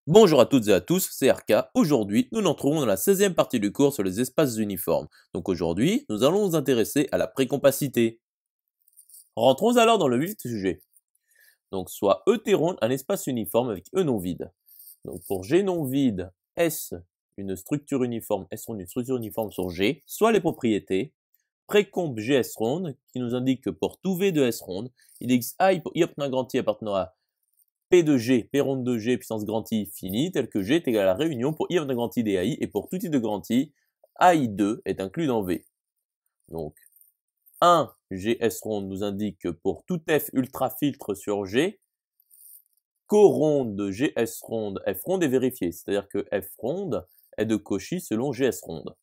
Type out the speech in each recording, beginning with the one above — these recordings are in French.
Bonjour à toutes et à tous, c'est RK. Aujourd'hui, nous nous retrouvons dans la 16e partie du cours sur les espaces uniformes. Donc aujourd'hui, nous allons nous intéresser à la précompacité. Rentrons alors dans le vif du sujet. Donc soit E un espace uniforme avec E non vide. Donc pour G non vide, S une structure uniforme, S ronde une structure uniforme sur G, soit les propriétés, précomp GS ronde, qui nous indique que pour tout V de S ronde, il existe I pour I appartenant à grand I appartenant à P de G, P ronde de G puissance grand I finie, tel que G est égal à la réunion pour I de grand I dAI, et pour tout I de grand I, AI2 est inclus dans V. Donc, 1 GS ronde nous indique que pour tout F ultrafiltre sur G, coronde de GS ronde, F ronde est vérifié, c'est-à-dire que F ronde est de Cauchy selon GS ronde.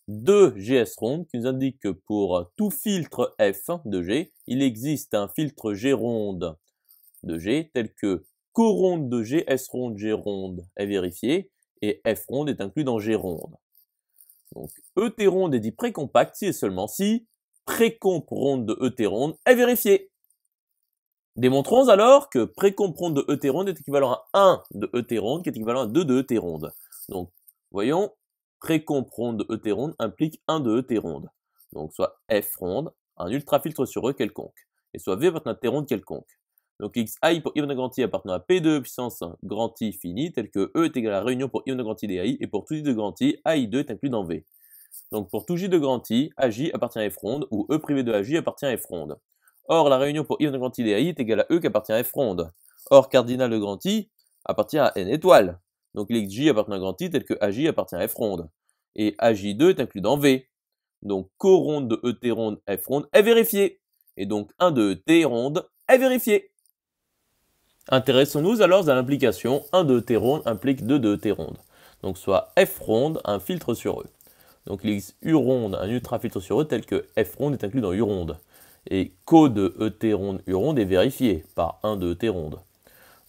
2 GS ronde qui nous indique que pour tout filtre F de G, il existe un filtre G ronde de G, tel que coronde de G, S ronde, G ronde est vérifié, et F ronde est inclus dans G ronde. Donc, ET ronde est dit précompact si et seulement si précomp ronde de ET ronde est vérifié. Démontrons alors que précomp ronde de ET ronde est équivalent à 1 de ET ronde, qui est équivalent à 2 de ET ronde. Donc, voyons, précomp ronde de ET ronde implique 1 de ET ronde. Donc, soit F ronde, un ultrafiltre sur E quelconque, et soit V appartenant à T ronde quelconque. Donc xi pour I de grand I appartenant à P2 puissance grand I fini, tel que E est égal à la réunion pour I de grand I dAI, et pour tout J de grand I, AI2 est inclus dans V. Donc pour tout J de grand I, AJ appartient à F ronde, ou E privé de AJ appartient à F ronde. Or, la réunion pour I de grand I dAI est égale à E qui appartient à F ronde. Or, cardinal de grand I appartient à N étoile. Donc il existe J appartenant à grand I tel que AJ appartient à F ronde. Et AJ2 est inclus dans V. Donc coronde de ET ronde F ronde est vérifié. Et donc 1 de ET ronde est vérifié. Intéressons-nous alors à l'implication 1 de ET ronde implique 2 de ET ronde. Donc soit F ronde un filtre sur E. Donc il existe U ronde un ultrafiltre sur E tel que F ronde est inclus dans U ronde. Et co de ET ronde U ronde est vérifié par 1 de ET ronde.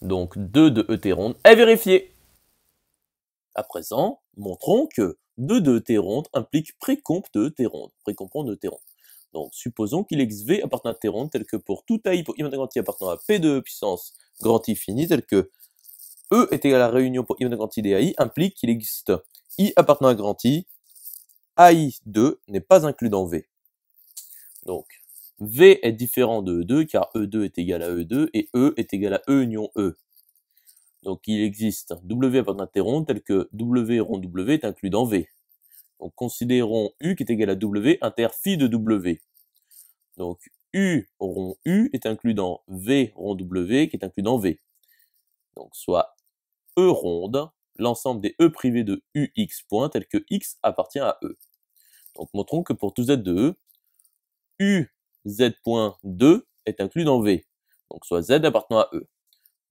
Donc 2 de ET ronde est vérifié. À présent, montrons que 2 de ET ronde implique précomp de ET ronde. Précomp ronde de ET ronde. Donc supposons qu'il existe V appartenant à T ronde tel que pour tout AI pour I grand I appartenant à P de puissance grand I fini tel que E est égal à la réunion pour I grand I dAI implique qu'il existe I appartenant à grand I, AI2 n'est pas inclus dans V. Donc V est différent de E2 car E2 est égal à E2 et E est égal à E union E. Donc il existe W appartenant à T ronde tel que W rond W est inclus dans V. Donc considérons U qui est égal à W inter phi de W. Donc U rond U est inclus dans V rond W qui est inclus dans V. Donc soit E ronde, l'ensemble des E privés de UX points tel que X appartient à E. Donc montrons que pour tout Z de E, UZ.2 est inclus dans V. Donc soit Z appartenant à E.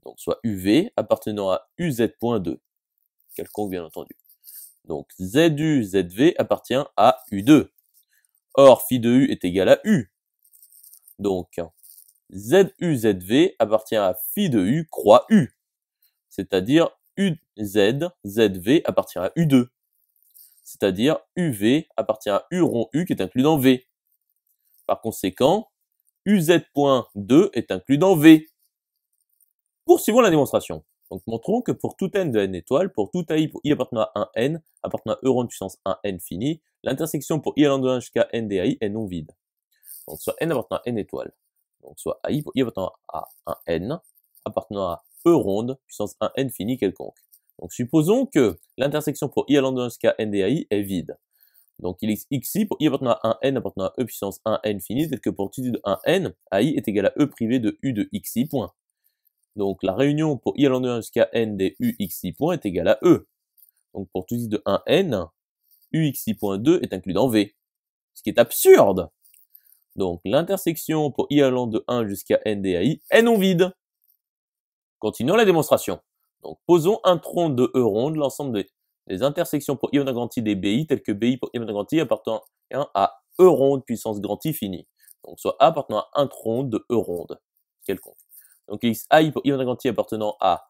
Donc soit UV appartenant à UZ.2. Quelconque bien entendu. Donc ZU, ZV appartient à U2. Or, phi de U est égal à U. Donc, ZU, ZV appartient à phi de U croix U. C'est-à-dire UZ, ZV appartient à U2. C'est-à-dire UV appartient à U rond U qui est inclus dans V. Par conséquent, UZ.2 est inclus dans V. Poursuivons la démonstration. Donc montrons que pour tout n de n étoiles, pour tout AI pour I appartenant à 1 n, appartenant à E rond de puissance 1 n fini, l'intersection pour I allant de 1 jusqu'à n dAI est non vide. Donc soit n appartenant à n étoiles. Donc soit AI pour I appartenant à 1 n, appartenant à E ronde, puissance 1 n fini quelconque. Donc supposons que l'intersection pour I allant de 1 jusqu'à n dAI est vide. Donc il existe xi pour I appartenant à 1 n appartenant à E puissance 1 n fini, tel que pour tout de 1 n, AI est égal à E privé de U de xi point. Donc la réunion pour I allant de 1 jusqu'à n des UXI points est égale à E. Donc pour tout I de 1n, UXI.2 est inclus dans V. Ce qui est absurde. Donc l'intersection pour I allant de 1 jusqu'à n dAI est non vide. Continuons la démonstration. Donc posons un tronc de E ronde, l'ensemble des intersections pour I grand I des BI, telles que BI pour I grand I appartenant à E ronde puissance grand I fini. Donc soit A appartenant à un tronc de E ronde, quelconque. Donc xi pour I grand I appartenant à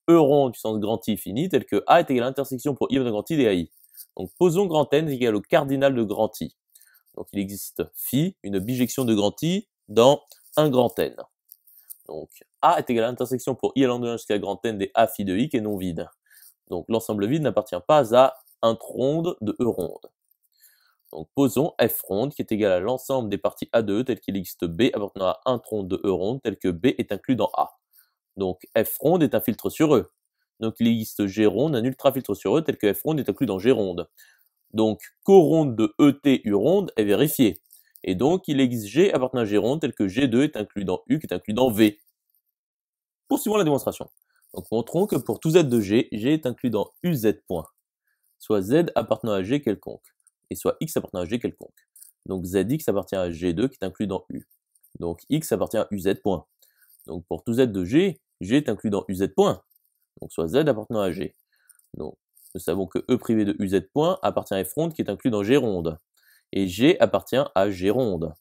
E rond puissance grand I fini, tel que A est égal à l'intersection pour I grand I dAI. Donc posons grand N est égal au cardinal de grand I. Donc il existe phi, une bijection de grand I, dans un grand N. Donc, A est égal à l'intersection pour i allant de 1 jusqu'à grand N des A phi de i qui est non vide. Donc, l'ensemble vide n'appartient pas à un ronde de E ronde. Donc, posons f ronde qui est égal à l'ensemble des parties A de E tel qu'il existe B appartenant à un ronde de E ronde tel que B est inclus dans A. Donc, f ronde est un filtre sur E. Donc, il existe G ronde, un ultrafiltre sur E tel que f ronde est inclus dans G ronde. Donc, coronde de ET U ronde est vérifié. Et donc, il existe G appartenant à G ronde tel que G2 est inclus dans U qui est inclus dans V. Poursuivons la démonstration. Donc, montrons que pour tout Z de G, G est inclus dans UZ point, soit Z appartenant à G quelconque, et soit X appartenant à G quelconque. Donc, ZX appartient à G2 qui est inclus dans U. Donc, X appartient à UZ point. Donc, pour tout Z de G, G est inclus dans UZ point, donc soit Z appartenant à G. Donc, nous savons que E privé de UZ point appartient à F ronde qui est inclus dans G ronde. Et G appartient à G ronde.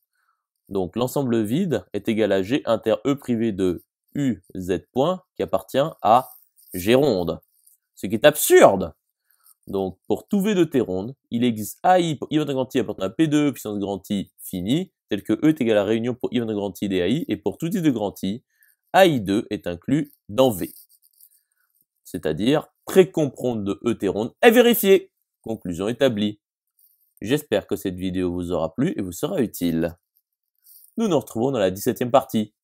Donc l'ensemble vide est égal à G inter E privé de UZ point qui appartient à G ronde. Ce qui est absurde. Donc pour tout V de T ronde, il existe AI pour I grand I appartenant à P de E puissance grand I fini, tel que E est égal à la réunion pour I grand I des AI, et pour tout I de grand I, AI2 est inclus dans V. C'est-à-dire, précompronde de E T ronde est vérifiée. Conclusion établie. J'espère que cette vidéo vous aura plu et vous sera utile. Nous nous retrouvons dans la 17e partie.